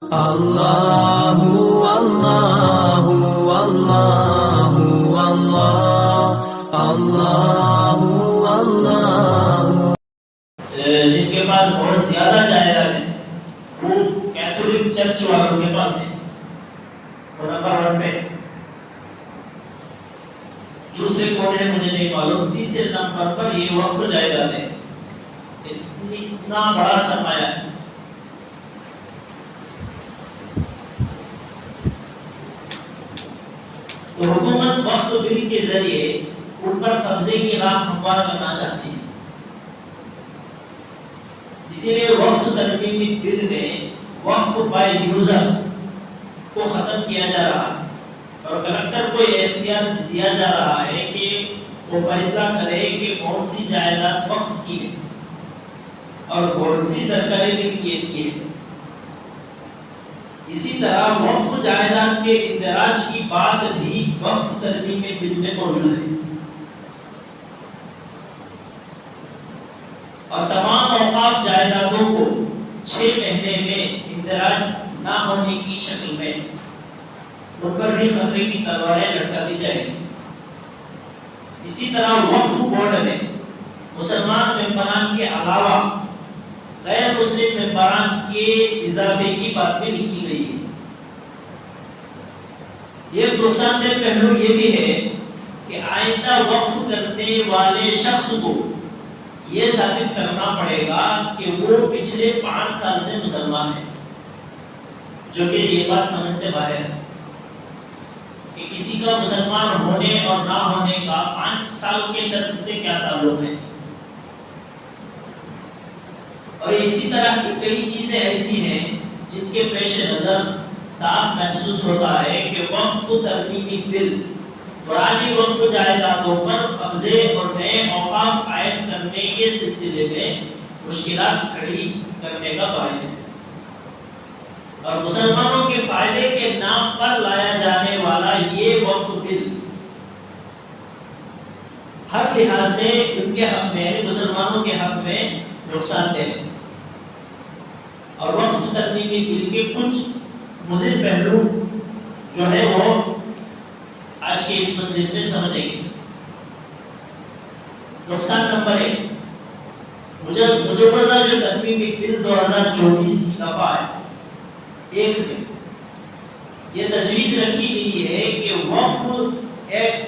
اللہ اللہ اللہ اللہ اللہ جن کے پاس بہت زیادہ جائیداد ہے وہ کیتھولک چرچ والوں کے پاس ہے، وہ نمبر 1 پہ۔ دوسرے کون ہے مجھے نہیں معلوم، تیسرے نمبر پر یہ وقف جائیداد ہے، اتنا بڑا سرمایہ ہے۔ تو حکومت وقف بل کے ذریعے ان پر قبضے کی راہ ہموار کرنا چاہتی ہے، اسی لیے وقف ترمیمی بل میں وقف بائی یوزر کو ختم کیا جا رہا ہے اور کلکٹر کو یہ اختیار دیا جا رہا ہے کہ وہ فیصلہ کرے کہ کون سی جائیداد وقف کی ہے اور کون سی سرکاری ملکیت کی ہے۔ اسی طرح وقف جائیداد کے اندراج کی بات بھی وقف ترمیمی بل میں موجود ہے، اور تمام اوقاف جائیدادوں کو 6 مہینے میں اندراج نہ ہونے کی شکل میں ان پر بھی خطرے کی تلواریں لٹکا دی جائیں گی۔ اسی طرح وقف بورڈ میں مسلمان ممبران کے علاوہ غیر مسلم ممبران کے اضافے کی بات بھی لکھی گئی ہے۔ یہ نقصان دہ پہلو یہ بھی ہے کہ آئندہ وقف کرنے والے شخص کو یہ ثابت کرنا پڑے گا کہ وہ پچھلے 5 سال سے مسلمان ہے، جو کہ یہ بات سمجھ سے باہر ہے کہ کسی کا مسلمان ہونے اور نہ ہونے کا 5 سال کے شرط سے کیا تعلق ہے۔ اور اسی طرح کی کئی چیزیں ایسی ہیں جن کے پیش نظر صاف محسوس ہوتا ہے کہ وقف ترمیمی بل پرانی وقف جائیدادوں پر قبضے اور نئے اوقاف قائم کرنے کے سلسلے میں مشکلات کھڑی کرنے کا باعث ہے، اور مسلمانوں کے فائدے کے نام پر لایا جانے والا یہ وقف بل ہر لحاظ سے ان کے حق میں یعنی مسلمانوں کے حق میں نقصان دہ ہے۔ اور وقف ترمیمی بل کے کچھ مضر پہلو جو ہے وہ آج کے اس مجلس میں سمجھیں گے۔ نقصان نمبر 1، مجوزہ جو ترمیمی بل 2024 کی دفعہ 1 میں یہ تجویز رکھی گئی ہے کہ وقف ایکٹ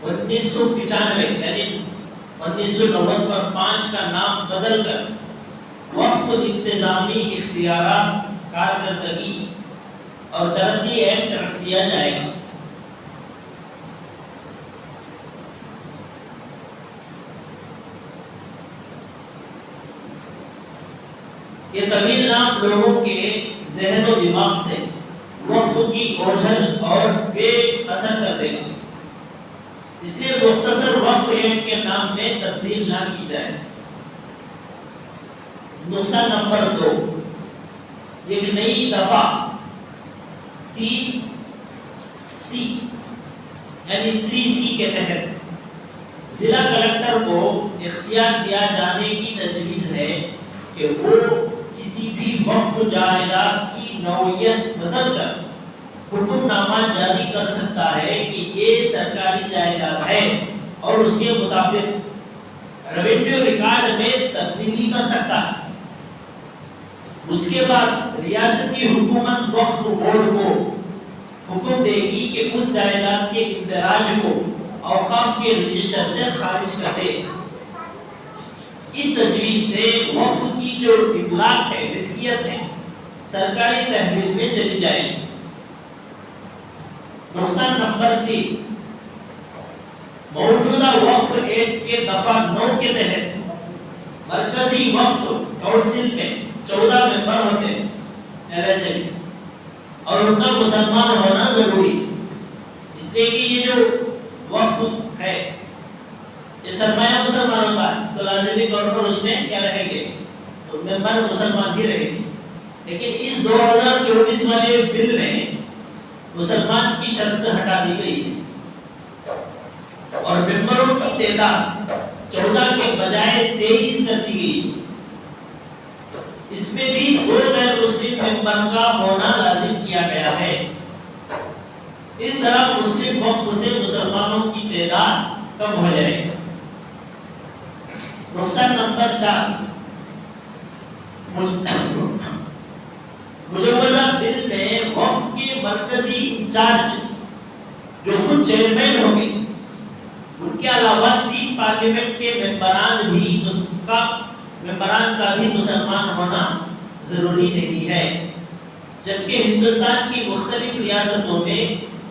1995 یعنی 1990 پر 5 کا نام بدل کر وقف انتظامی اختیارات کارکردگی اور ترقی ایکٹ رکھ دیا جائے گا۔ یہ طویل نام لوگوں کے ذہن و دماغ سے وقف کی اوجھل اور بے اثر کر دے گا، اس لیے مختصر وقف ایکٹ کے نام میں تبدیل نہ کی جائے۔ نقصان نمبر 2، ایک نئی دفعہ 3C یعنی 3C کے تحت ضلع کلکٹر کو اختیار دیا جانے کی تجویز ہے کہ وہ کسی بھی وقف جائیداد کی نوعیت بدل کر حکم نامہ جاری کر سکتا ہے کہ یہ سرکاری جائیداد ہے، اور اس کے مطابق ریونیو ریکارڈ میں تبدیلی کر سکتا ہے۔ اس کے بعد ریاستی حکومت وقف بورڈ کو حکم دے گی کہ اس جائیداد کے اندراج کو اوقاف کے رجسٹر سے خارج کر دے۔ اس تجویز سے وقف کی جو املاک ہے، ملکیت ہے، سرکاری تحویل میں چلی جائے گی۔ نقصان نمبر 3، موجودہ وقف ایکٹ کے دفعہ 9 کے تحت مرکزی وقف کونسل میں 14 ممبر ہوتے ہیں LSL، اور ان کا مسلمان ہونا ضروری ہے، اس لیے کہ یہ جو وقف ہے یہ سرمایہ مسلمانوں کا ہے، تو لازمی طور پر اس میں کیا رہیں گے، تو ممبر مسلمان ہی رہیں گے۔ لیکن اس 2024 والے بل میں مسلمان کی شرط ہٹا دی گئی ہے اور ممبروں کی تعداد 14 کے بجائے 23 کر دی گئی ہے۔ اس میں بھی 2 غیر مسلم ممبر کا ہونا لازم کیا گیا ہے۔ اس طرح مسلم وقف سے مسلمانوں کی تعداد کم ہو جائے گی۔ نقصان نمبر 4، مجوزہ بل میں وقف کے مرکزی انچارج جو خود چیئرمین ہوں گے، ان کے علاوہ 3 پارلیمنٹ کے ممبران کا بھی مسلمان ہونا ضروری نہیں ہے، جبکہ ہندوستان کی مختلف ریاستوں میں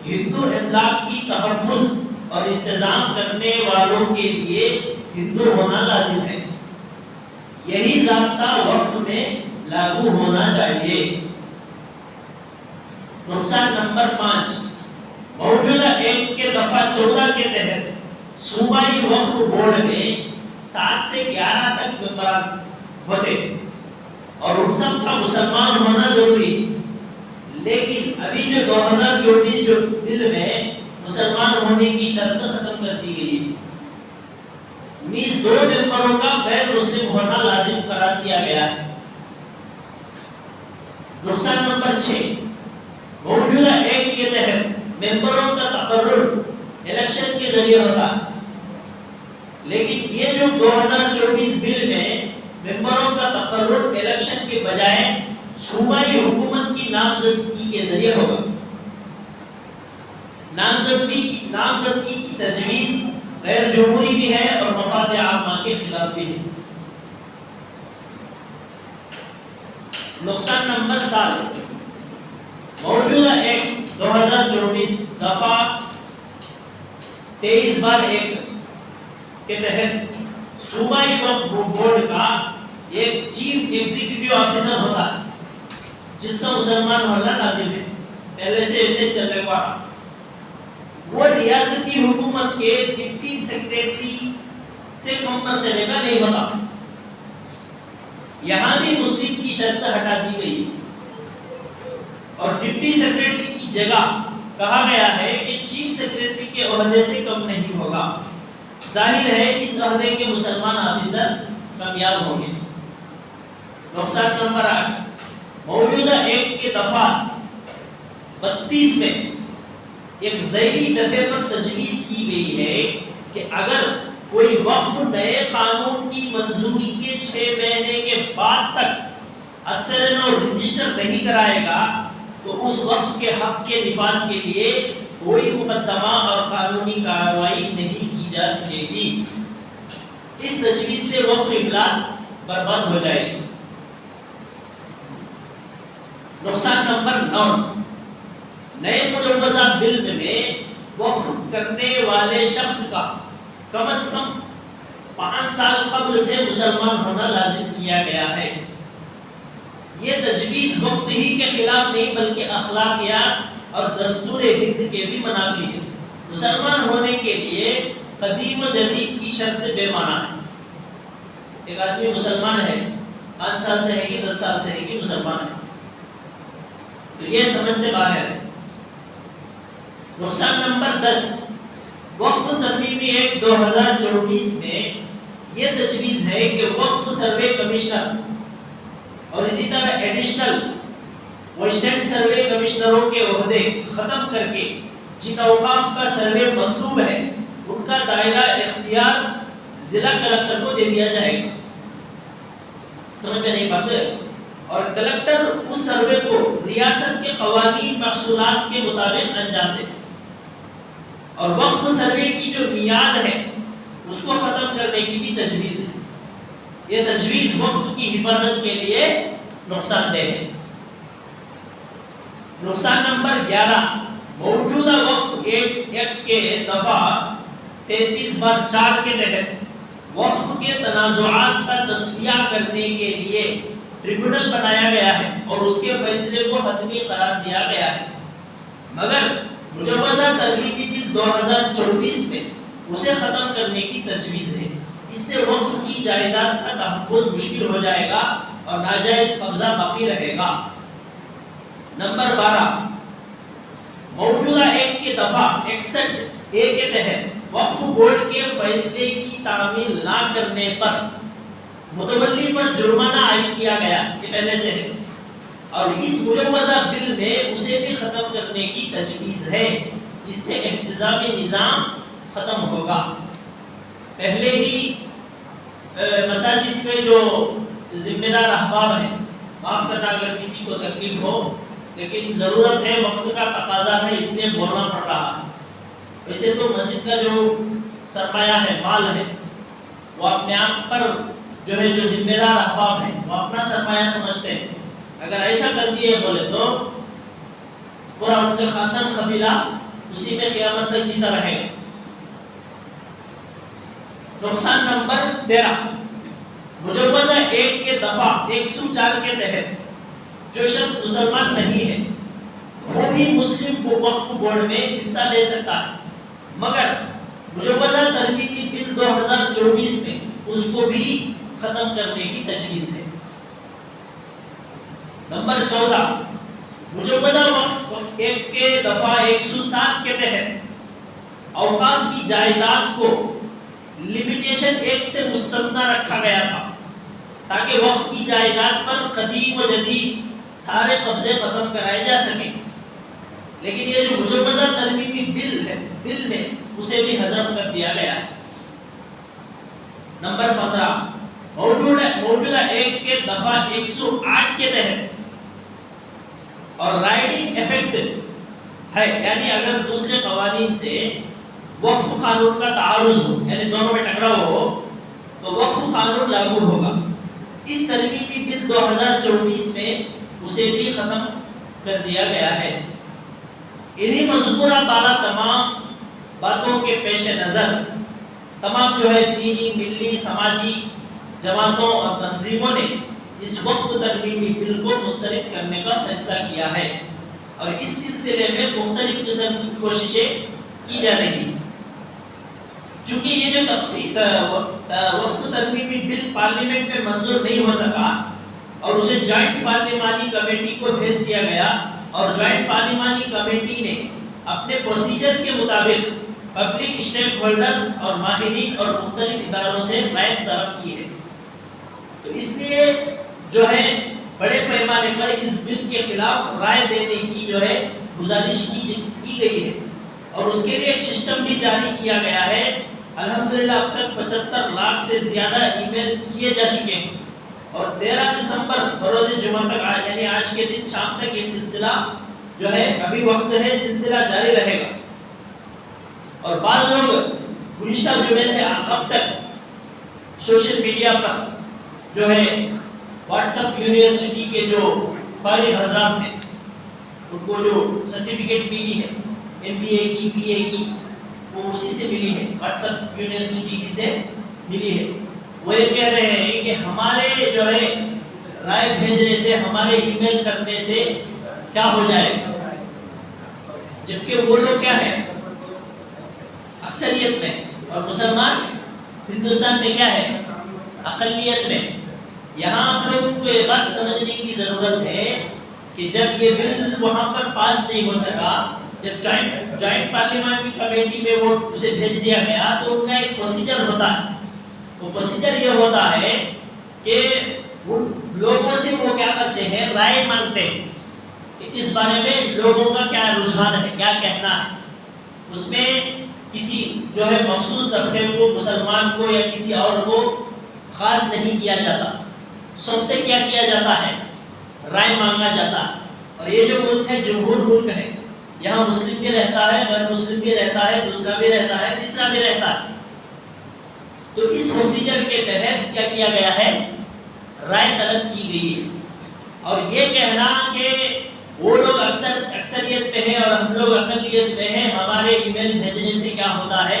ہندو املاک کی تحفظ اور انتظام کرنے والوں کے لیے ہندو ہونا لازم ہے۔ یہی ضابطہ وقف میں لاگو ہونا چاہیے۔ نقصان نمبر 5، موجودہ ایکٹ کے دفعہ 14 کے تحت صوبائی وقف بورڈ میں 7 سے 11 تک ممبران ہوتے اور ان سب کا مسلمان ہونا ضروری، لیکن ابھی جو 2024 جو بل میں مسلمان ہونے کی شرط ختم کر دی گئی ہے، 2 ممبروں کا غیر مسلم ہونا لازم قرار دیا گیا ہے۔ نقصان نمبر 6، موجودہ ایکٹ کے تحت ممبروں کا تقرر الیکشن کے ذریعے ہوتا، لیکن یہ جو 2024 بل میں ممبروں کا تقرر الیکشن کے بجائے صوبائی حکومت کی نامزدگی کے ذریعے ہوگا۔ نامزدگی کی تجویز غیر جمہوری بھی ہے اور مفاد عامہ کے خلاف بھی ہے۔ نقصان نمبر 7، موجودہ ایکٹ 2024 دفعہ 23/1 کے تحت صوبائی وقف بورڈ کا ایک چیف ایگزیکٹو آفیسر ہوتا ہے جس کا مسلمان ہونا لازم ہے، پہلے سے ایسے چلنے کا۔ وہ ریاستی حکومت کے ڈپٹی سیکریٹری سے کم مرتبے کا نہیں ہوتا۔ یہاں بھی مسلم کی شرط ہٹا دی گئی اور ڈپٹی سیکریٹری کی جگہ کہا گیا ہے کہ چیف سیکریٹری کے عہدے سے کم نہیں ہوگا۔ ظاہر ہے اس عہدے کے مسلمان آفیسر کامیاب ہوں گے۔ نقصان نمبر 8، موجودہ ایکٹ کے دفعہ 32 میں ایک ذیلی دفعے پر تجویز کی گئی ہے کہ اگر کوئی وقف نئے قانون کی منظوری کے 6 مہینے کے بعد تک اثر اور رجسٹر نہیں کرائے گا تو اس وقف کے حق کے نفاذ کے لیے کوئی مقدمہ اور قانونی کارروائی نہیں کی جا سکے گی۔ اس تجویز سے وقف املاک برباد ہو جائے گی۔ نقصان نمبر 9، نئے مجوزہ بل میں وقف کرنے والے شخص کا کم از کم 5 سال قبل سے مسلمان ہونا لازم کیا گیا ہے۔ یہ تجویز وقف ہی کے خلاف نہیں بلکہ اخلاقیات اور دستور ہند کے بھی منافی ہے۔ مسلمان ہونے کے لیے قدیم و جدید کی شرط بے معنی ہے۔ ایک آدمی مسلمان ہے، 5 سال سے ہے کہ 10 سال سے ہے کہ مسلمان ہے، تو یہ سمجھ سے باہر ہے۔ نقصان نمبر 10، وقف ترمیمی ایکٹ 2024 میں یہ تجویز ہے کہ وقف سروے کمشنر اور اسی طرح ایڈیشنل ویسٹرن سروے کمشنروں کے عہدے ختم کر کے جن اوقاف کا سروے مطلوب ہے ان کا دائرہ اختیار ضلع کلکٹر کو دے دیا جائے گا۔ سمجھ میں نہیں بات ہے؟ اور کلکٹر اس سروے کو ریاست کے قوانین محصولات کے مطابق انجام دے، اور وقف سروے کی جو میعاد ہے اس کو ختم کرنے کی بھی تجویز ہے۔ یہ تجویز وقف کی حفاظت کے لیے نقصان دہ ہے۔ نقصان نمبر 11، موجودہ وقف ایکٹ کے دفعہ 33/4 کے تحت وقف کے تنازعات کا تصفیہ کرنے کے لیے ٹریبیونل بنایا گیا ہے اور اس کے فیصلے کو حتمی قرار دیا گیا ہے، مگر مجوزہ ترمیمی بل 2024 میں اسے ختم کرنے کی تجویز ہے۔ اس سے وقف کی جائیداد کا تحفظ مشکل ہو جائے گا اور ناجائز قبضہ باقی رہے گا۔ نمبر 12، موجودہ ایکٹ کے دفعہ 61A کے تحت وقف بورڈ کے فیصلے کی تعمیل نہ کرنے پر متولی پر جرمانہ عائد کیا گیا، یہ پہلے سے ہے، اور اس مجوزہ بل میں اسے بھی ختم کرنے کی تجویز ہے، اس سے احتسابی نظام ختم ہوگا۔ پہلے ہی مساجد کے جو ذمہ دار احباب ہیں، معاف کرنا اگر کسی کو تکلیف ہو، لیکن ضرورت ہے، وقت کا تقاضا ہے، اس لیے بولنا پڑ رہا ہے۔ ویسے تو مسجد کا جو سرمایہ ہے، مال ہے، وہ اپنے آپ پر جو ہے جو ذمہ دار احباب ہیں وہ اپنا سرمایہ سمجھتے ہیں، اگر ایسا کر دیے بولے تو پورا ان کا خاندان قبیلہ اسی میں قیامت تک جیتا رہے گا۔ نقصان نمبر 13، مجوزہ 1 کے دفعہ 104 کے تحت جو شخص مسلمان نہیں ہے وہ بھی مسلم وقف بورڈ میں حصہ لے سکتا ہے، مگر مجوزہ ترمیمی بل 2024 میں اس کو بھی ختم کرنے کی تجویز ہے۔ نمبر 14، مجوزہ وقف 1 کے دفعہ 107 کے تحت اوقاف کی جائیداد کو لمیٹیشن 1 سے مستثنا رکھا گیا تھا تاکہ وقف کی جائیداد پر قدیم و جدید سارے قبضے ختم کرائے جا سکیں، لیکن یہ جو مجوزہ ترمیمی بل ہے اسے بھی حذف کر دیا گیا ہے۔ نمبر 15، موجودہ 1 کے دفعہ 108 کے تحت اور رائڈنگ ایفیکٹ ہے، یعنی اگر دوسرے قوانین سے وقف قانون کا تعارض ہو، یعنی دونوں میں ٹکراؤ ہو، تو وقف قانون لاگو ہوگا۔ اس ترمیمی بل 2024 میں اسے بھی ختم کر دیا گیا ہے۔ انہی مذکورہ بالا تمام باتوں کے پیش نظر تمام جو ہے دینی، ملی، سماجی جماعتوں اور تنظیموں نے اس وقف ترمیمی بل کو مسترد کرنے کا فیصلہ کیا ہے، اور اس سلسلے میں مختلف قسم کی کوششیں کی جا رہی ہیں۔ چونکہ یہ جو وقف ترمیمی بل پارلیمنٹ میں منظور نہیں ہو سکا اور اسے جوائنٹ پارلیمانی کمیٹی کو بھیج دیا گیا، اور جوائنٹ پارلیمانی کمیٹی نے اپنے پروسیجر کے مطابق پبلک اسٹیک ہولڈرز اور ماہرین اور مختلف اداروں سے رائے طلب کی ہے، تو اس لیے جو ہے بڑے پیمانے پر اس بل کے خلاف رائے دینے کی جو ہے گزارش کی گئی ہے، اور اس کے لیے ایک سسٹم بھی جاری کیا گیا ہے۔ الحمدللہ اب تک 75 لاکھ سے زیادہ ای میل کیے جا چکے ہیں، اور 13 دسمبر بروز جمعہ تک، یعنی آج کے دن شام تک یہ سلسلہ جو ہے ابھی وقت ہے، سلسلہ جاری رہے گا۔ اور بعض لوگ گزشتہ جمعے سے اب تک سوشل میڈیا پر جو ہے واٹس ایپ یونیورسٹی کے جو فارغ حضرات ہیں ان کو جو سرٹیفکیٹ ملی ہے MBA کی BA کی، وہ اسی سے ملی ہے، واٹس ایپ یونیورسٹی کی سے ملی ہے۔ وہ یہ کہہ رہے ہیں کہ ہمارے جو ہے رائے بھیجنے سے، ہمارے ای میل کرنے سے کیا ہو جائے، جبکہ وہ لوگ کیا ہے اکثریت میں، اور مسلمان ہندوستان میں کیا ہے اقلیت میں۔ یہاں آپ لوگوں کو یہ بات سمجھنے کی ضرورت ہے کہ جب یہ بل وہاں پر پاس نہیں ہو سکا، جب جوائنٹ پارلیمانی کمیٹی میں وہ اسے بھیج دیا گیا، تو ان کا ایک پروسیجر ہوتا ہے۔ وہ پروسیجر یہ ہوتا ہے کہ ان لوگوں سے وہ کیا کرتے ہیں، رائے مانگتے ہیں کہ اس بارے میں لوگوں کا کیا رجحان ہے، کیا کہنا ہے۔ اس میں کسی جو ہے مخصوص طبقے کو، مسلمان کو یا کسی اور کو خاص نہیں کیا جاتا، سب سے کیا کیا جاتا ہے، رائے مانگا جاتا ہے۔ اور یہ جو ملک ہے جمہور ملک ہے، یہاں مسلم بھی رہتا ہے، غیر مسلم بھی رہتا ہے، دوسرا بھی رہتا ہے، تیسرا بھی رہتا ہے۔ تو اس پروسیجر کے تحت کیا کیا گیا ہے، رائے طلب کی گئی ہے۔ اور یہ کہنا کہ وہ لوگ اکثریت میں ہیں اور ہم لوگ اقلیت میں ہیں، ہمارے ای میل بھیجنے سے کیا ہوتا ہے،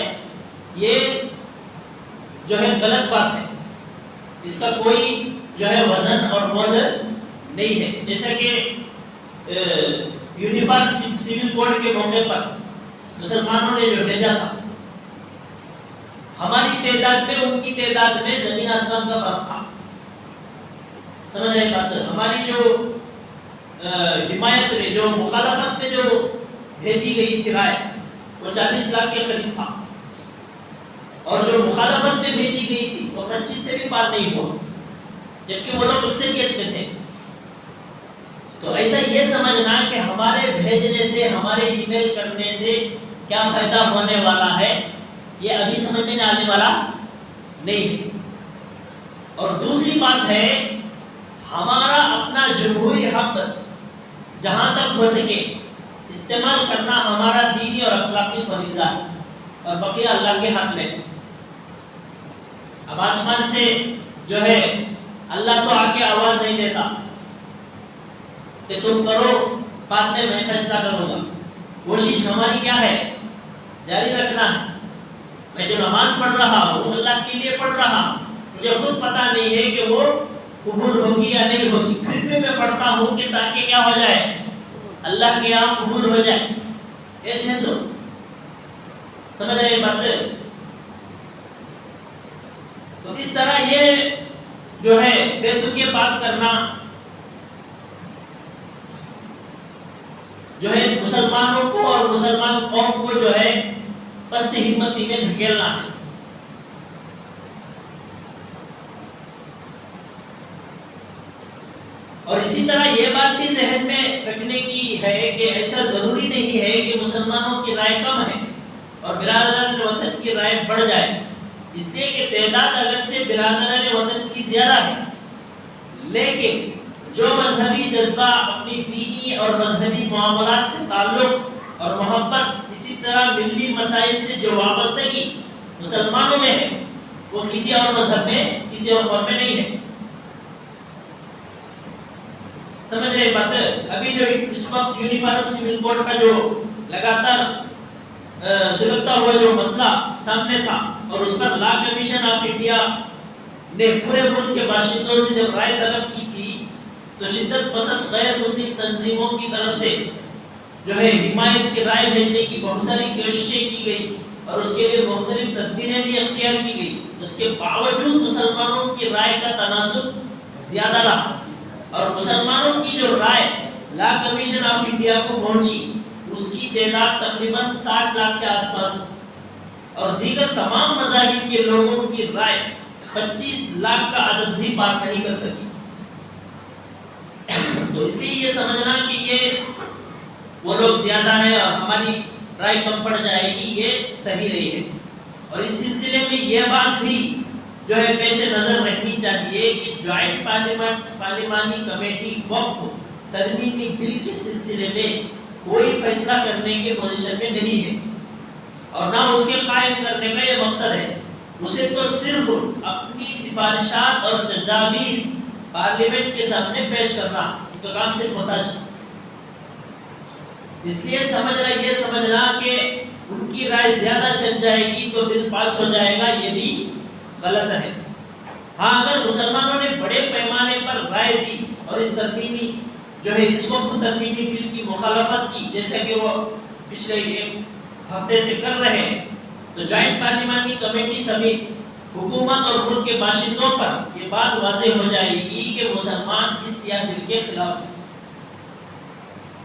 یہ جو ہے غلط بات ہے، اس کا کوئی جو ہے وزن اور مول نہیں ہے۔ جیسا کہ یونیفارم سول کوڈ کے موقع پر مسلمانوں نے جو بھیجا تھا، ہماری تعداد میں ان کی تعداد میں زمین آسمان کا فرق تھا، سمجھ رہے بات۔ ہماری جو حمایت میں، جو مخالفت میں جو بھیجی گئی تھی رائے، وہ 40 لاکھ کے قریب تھا، اور جو مخالفت میں بھیجی گئی تھی وہ 25 سے بھی پار نہیں ہوا۔ جبکہ وہ لوگ اکثریت میں تھے. تو ایسا یہ سمجھنا کہ ہمارے بھیجنے سے، ہمارے ای میل کرنے سے کیا فائدہ ہونے والا ہے، یہ ابھی سمجھ میں آنے والا نہیں ہے. اور دوسری بات ہے، ہمارا اپنا جمہوری حق جہاں تک ہو سکے استعمال کرنا ہمارا دینی اور اخلاقی فریضہ ہے، اور بقیہ اللہ کے ہاتھ میں. اب آسمان سے جو ہے اللہ تو آ کے آواز نہیں دیتا کہ تم کرو، بعد میں فیصلہ کروں گا. کوشش ہماری کیا ہے؟ جاری رکھنا ہے. میں جو نماز پڑھ رہا ہوں اللہ کے لیے پڑھ رہا ہوں، مجھے خود پتا نہیں ہے کہ وہ قبول ہوگی یا نہیں ہوگی، پھر بھی میں پڑھتا ہوں کہ تاکہ کیا ہو جائے، اللہ کے یہاں قبول ہو جائے. یہ 600 سمجھ رہے بات. تو اس طرح یہ جو ہے بے تکی بات کرنا جو ہے مسلمانوں کو اور مسلمان قوم کو جو ہے پست ہمتی میں دھکیلنا ہے. اور اسی طرح یہ بات بھی ذہن میں رکھنے کی ہے کہ ایسا ضروری نہیں ہے کہ مسلمانوں کی رائے کم ہے اور برادران وطن کی رائے بڑھ جائے. اس لیے کہ تعداد اگرچہ برادران وطن کی زیادہ ہے، لیکن جو مذہبی جذبہ، اپنی دینی اور مذہبی معاملات سے تعلق اور محبت، اسی طرح ملی مسائل سے جو وابستگی مسلمانوں میں ہے، وہ کسی اور مذہب میں، کسی اور قوم میں نہیں ہے. سمجھ رہے بات. ابھی جو اس وقت یونیفارم سول کوڈ کا جو لگاتار سلگتا ہوا جو مسئلہ سامنے تھا، اور اس پر لا کمیشن آف انڈیا نے پورے ملک کے باشندوں سے جب رائے طلب کی تھی، تو شدت پسند غیر مسلم تنظیموں کی طرف سے جو ہے حمایت کی رائے بھیجنے کی بہت ساری کوششیں کی گئی اور اس کے لیے مختلف تدبیریں بھی اختیار کی گئی. اس کے باوجود مسلمانوں کی رائے کا تناسب زیادہ رہا، اور مسلمانوں کی جو رائے لا کمیشن آف انڈیا کو پہنچی اس کی تعداد تقریباً 60 لاکھ کے آس پاس، اور دیگر تمام مذاہب کے لوگوں کی رائے 25 لاکھ کا عدد بھی پار نہیں کر سکی. تو اس لیے یہ سمجھنا کہ یہ وہ لوگ زیادہ ہیں اور ہماری رائے کم پڑ جائے گی، یہ صحیح نہیں ہے. اور اس سلسلے میں یہ بات بھی جو ہے پیش نظر رہنی چاہیے کہ جوائنٹ پارلیمانی کمیٹی وقف ترمیمی بل کے سلسلے میں کوئی فیصلہ کرنے کے پوزیشن میں نہیں ہے، اور نہ اس کے قائم کرنے کا یہ مقصد ہے. اسے تو صرف اپنی سفارشات اور تجاویز پارلیمنٹ کے سامنے پیش کرنا تو کام صرف ہوتا ہے. اس لیے یہ سمجھنا کہ ان کی رائے زیادہ چل جائے گی تو بل پاس ہو جائے گا، یہ بھی غلط ہے. ہاں، اگر مسلمانوں نے بڑے پیمانے پر رائے دی اور اس ترمیمی جو ہے اس وقت ترمیمی بل کی مخالفت کی، جیسا کہ وہ پچھلے ایک ہفتے سے کر رہے ہیں، تو جوائنٹ پارلیمانی کمیٹی سمیت حکومت اور ملک کے باشندوں پر یہ بات واضح ہو جائے گی کہ مسلمان اس سیاہ بل کے خلاف ہیں.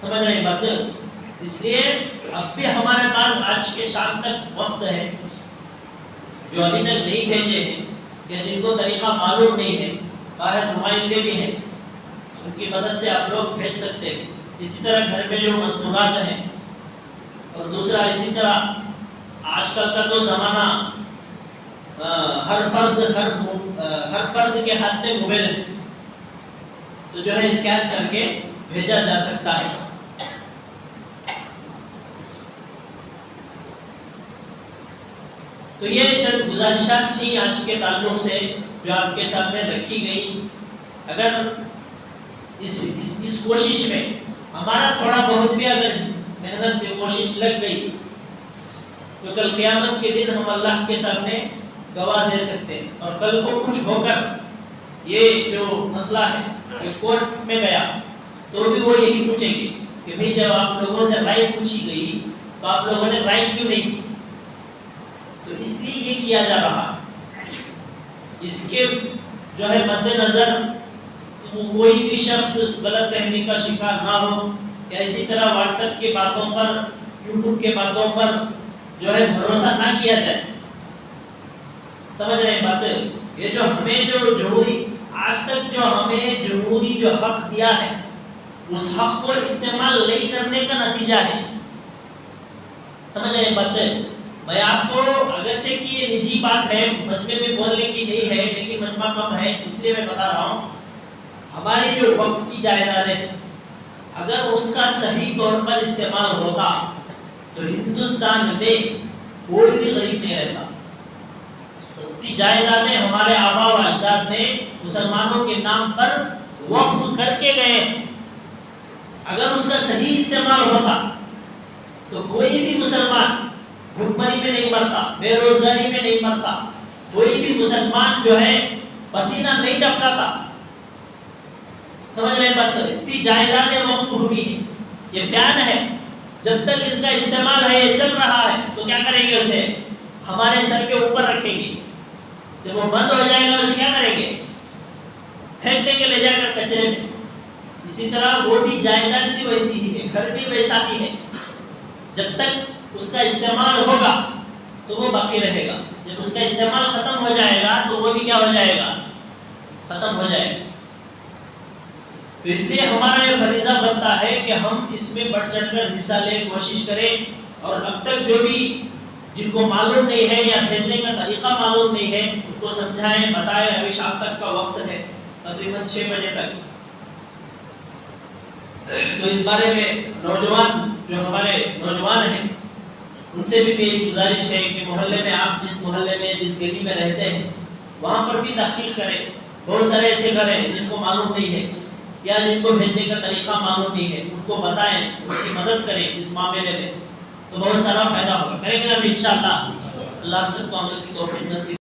سمجھ رہے ہیں بات. اس لیے اب بھی ہمارے پاس آج کے شام تک وقت ہے. جو ابھی تک نہیں بھیجے ہیں یا جن کو طریقہ معلوم نہیں ہے، باہر نمائندے بھی ہیں، ان کی مدد سے آپ لوگ بھیج سکتے ہیں. اسی طرح گھر میں جو مستورات ہیں، اور دوسرا اسی طرح آج کل کا تو زمانہ ہر فرد کے ہاتھ میں موبائل ہے، تو جو ہے اسکین کر کے بھیجا جا سکتا ہے. تو یہ چند گزارشات تھی آج کے تعلق سے جو آپ کے سامنے رکھی گئی. اگر اس کوشش میں ہمارا تھوڑا بہت بھی اگر محنت کی کوشش لگ گئی تو کل قیامت کے دن ہم اللہ کے سامنے گواہ دے سکتے ہیں. اور کل کو کچھ ہو کر یہ جو مسئلہ ہے کہ کورٹ میں گیا تو بھی وہ یہی پوچھیں گے کہ بھئی جب آپ لوگوں سے رائے پوچھی گئی تو آپ لوگوں نے رائے کیوں نہیں کی. تو اس لیے یہ کیا جا رہا. اس کے جو ہے مد نظر کوئی بھی شخص غلط فہمی کا شکار نہ ہو، یا اسی طرح واٹس ایپ کی باتوں پر، یوٹیوب کے باتوں پر جو ہے بھروسہ نہ کیا جائے. سمجھ رہے ہیں بات. یہ جو ہمیں جو جمہوری آج تک جو ہمیں جمہوری جو حق دیا ہے اس حق کو استعمال نہیں کرنے کا نتیجہ ہے. سمجھ رہے ہیں بات ہے؟ میں آپ کو اگرچہ کہ یہ نجی بات ہے مجمع میں بولنے کی نہیں ہے لیکن مجمع کم ہے اس لیے میں بتا رہا ہوں. ہماری جو وقف کی جائیدادیں اگر اس کا صحیح طور پر استعمال ہوتا تو ہندوستان میں کوئی بھی غریب نہیں رہتا. جائیدادیں ہمارے آبا و اجداد نے مسلمانوں کے نام پر وقف کر کے گئے. اگر اس کا صحیح استعمال ہوتا تو کوئی بھی مسلمان بھوکمری میں نہیں مرتا, بے روزگاری میں نہیں مرتا, کوئی بھی مسلمان جو ہے پسینہ نہیں ٹپکاتا. سمجھ رہے بات؟ اتنی جائیدادیں وقف ہوئی ہیں. یہ فیان ہے, جب تک اس کا استعمال ہے یہ چل رہا ہے تو کیا کریں گے, اسے ہمارے سر کے اوپر رکھیں گے. جب وہ بند ہو جائے گا اسے کیا کریں گے, پھینک دیں گے لے جا کر کچرے میں. اسی طرح وہ بھی جائیداد بھی ویسی ہی ہے, گھر بھی ویسا ہی ہے. جب تک اس کا استعمال ہوگا تو وہ باقی رہے گا, جب اس کا استعمال ختم ہو جائے گا تو وہ بھی کیا ہو جائے گا, ختم ہو جائے گا. تو اس لیے ہمارا یہ فریضہ بنتا ہے کہ ہم اس میں بڑھ چڑھ کر حصہ لیں, کوشش کریں. اور اب تک جو بھی جن کو معلوم نہیں ہے یا بھیجنے کا طریقہ معلوم نہیں ہے ان کو سمجھائیں, بتائیں. ابھی شام تک کا وقت ہے, تقریباً 6 بجے تک. تو اس بارے میں نوجوان جو ہمارے نوجوان ہیں ان سے بھی میری گزارش ہے کہ محلے میں آپ جس محلے میں جس گلی میں رہتے ہیں وہاں پر بھی تحقیق کریں. بہت سارے ایسے گھر ہیں جن کو معلوم نہیں ہے یا جن کو بھیجنے کا طریقہ معلوم نہیں ہے, ان کو بتائیں, ان کی مدد کریں اس معاملے میں, تو بہت سارا فائدہ ہوگا. کریں گے نا انشاءاللہ. اللہ ہم سب کو عمل کی توفیق نصیب